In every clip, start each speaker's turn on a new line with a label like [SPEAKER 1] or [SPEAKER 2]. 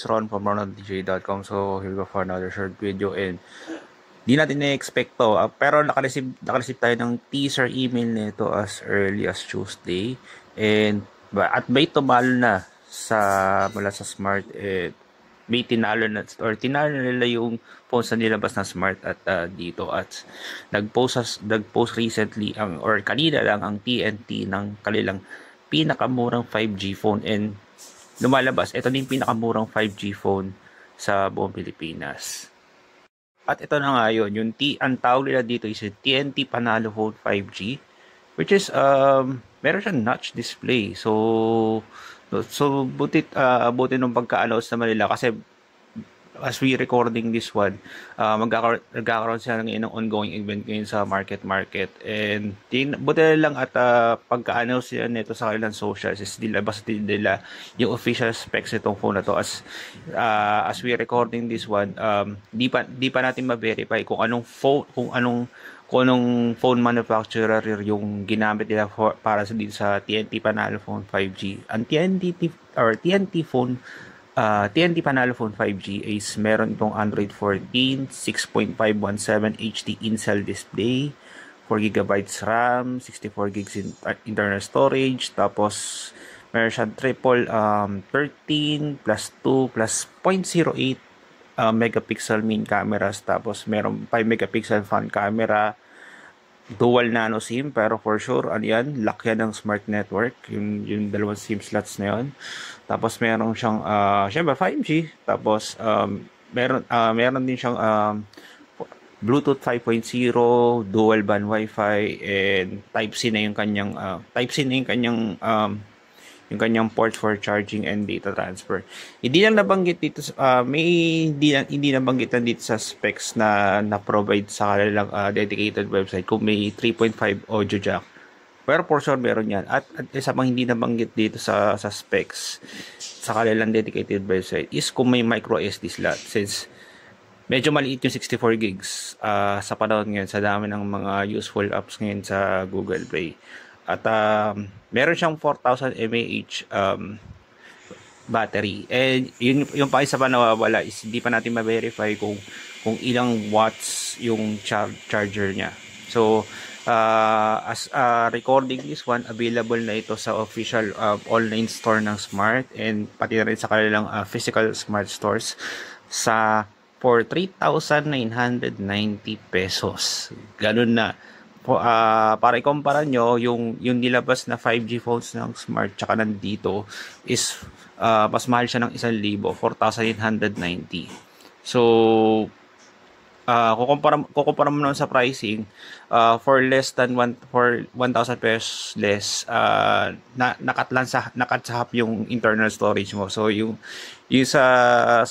[SPEAKER 1] It's Ron from RonaldDJ.com. So here we go for another short video, and di natin na-expect to. Pero nakareceive tayo ng teaser email nito as early as Tuesday. And at may tumalo na mula sa Smart, may tinalo na nila yung phones na nilabas na Smart at dito, at nagpost recently kanina lang ang TNT ng kanilang pinakamurang 5G phone, and lumalabas ito na yung pinakamurang 5G phone sa buong Pilipinas. At ito na nga yun, ang tawag nila dito is yung TNT Panalo Phone 5G, which is meron siyang notch display. So buti nung pagka-announce naman nila, kasi as we recording this one, magkakaroon sila ng ongoing event ngayon sa market, and buti lang at pagka-announce nila nito sa kanilang socials is dilabas din nila yung official specs nitong phone na to. As we recording this one, di pa natin ma-verify kung anong phone manufacturer yung ginamit nila para sa TNT Panalo Phone 5G. Ang TNT Panalo Phone 5G is meron itong Android 14, 6.517 HD in-cell display, 4GB RAM, 64GB internal storage, tapos meron siyang triple 13 plus 2 plus 0.08 megapixel main cameras, tapos meron 5 megapixel front camera, dual nano SIM, pero for sure lock yan ng Smart Network, yung dalawang SIM slots na yun. Tapos meron siyang syempre 5G, tapos meron din siyang Bluetooth 5.0, dual band Wi-Fi, and Type-C na yung kanyang port for charging and data transfer. Hindi lang nabanggit dito, hindi nabanggit dito sa specs na provide sa kanilang dedicated website kung may 3.5 audio jack. Pero for sure meron yan. At isa pang hindi nabanggit dito sa specs sa kanilang dedicated website is kung may micro SD slot, since medyo maliit yung 64 gigs sa panahon ngayon, sa dami ng mga useful apps ngayon sa Google Play. At meron siyang 4,000 mAh battery. And yung pa isa pa nawawala is hindi pa natin ma-verify kung ilang watts yung charger niya. So as recording this one, available na ito sa official online store ng Smart, and pati na rin sa kanilang physical Smart stores for 3,990 pesos. Ganun na. Para ikumpara nyo, yung nilabas na 5G phones ng Smart tsaka nandito is mas mahal siya ng 1,000, 4,890. So kukumpara mo naman sa pricing, for less than 1,000 pesos less, nakat sa half yung internal storage mo. So yung sa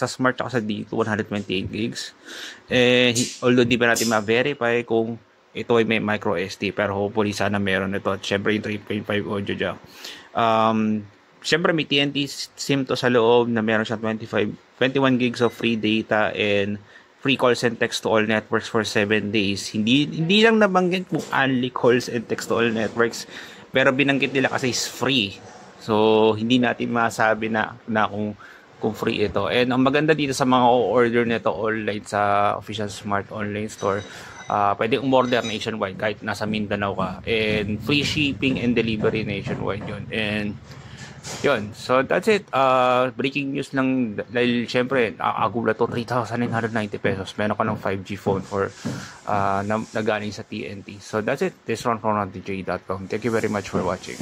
[SPEAKER 1] Smart tsaka sa dito 128 gigs, although di ba natin ma-verify kung ito ay may micro SD, pero hopefully sana meron ito. At syempre yung 3.5 audio jack. Syempre may TNT SIM to sa loob na meron siyang 21 gigs of free data and free calls and text to all networks for 7 days. Hindi lang nabanggit kung only calls and text to all networks, pero binanggit nila kasi is free. So hindi natin masabi na kung free ito. And ang maganda dito sa mga order nito online sa official Smart online store, pwede umorder nationwide kahit nasa Mindanao ka, and free shipping and delivery nationwide yun. And yun, so that's it. Breaking news lang, dahil syempre agula to 3,990 pesos, meron ka ng 5G phone na galing sa TNT. So that's it. This is Ron from RonaldDJ.com. Thank you very much for watching.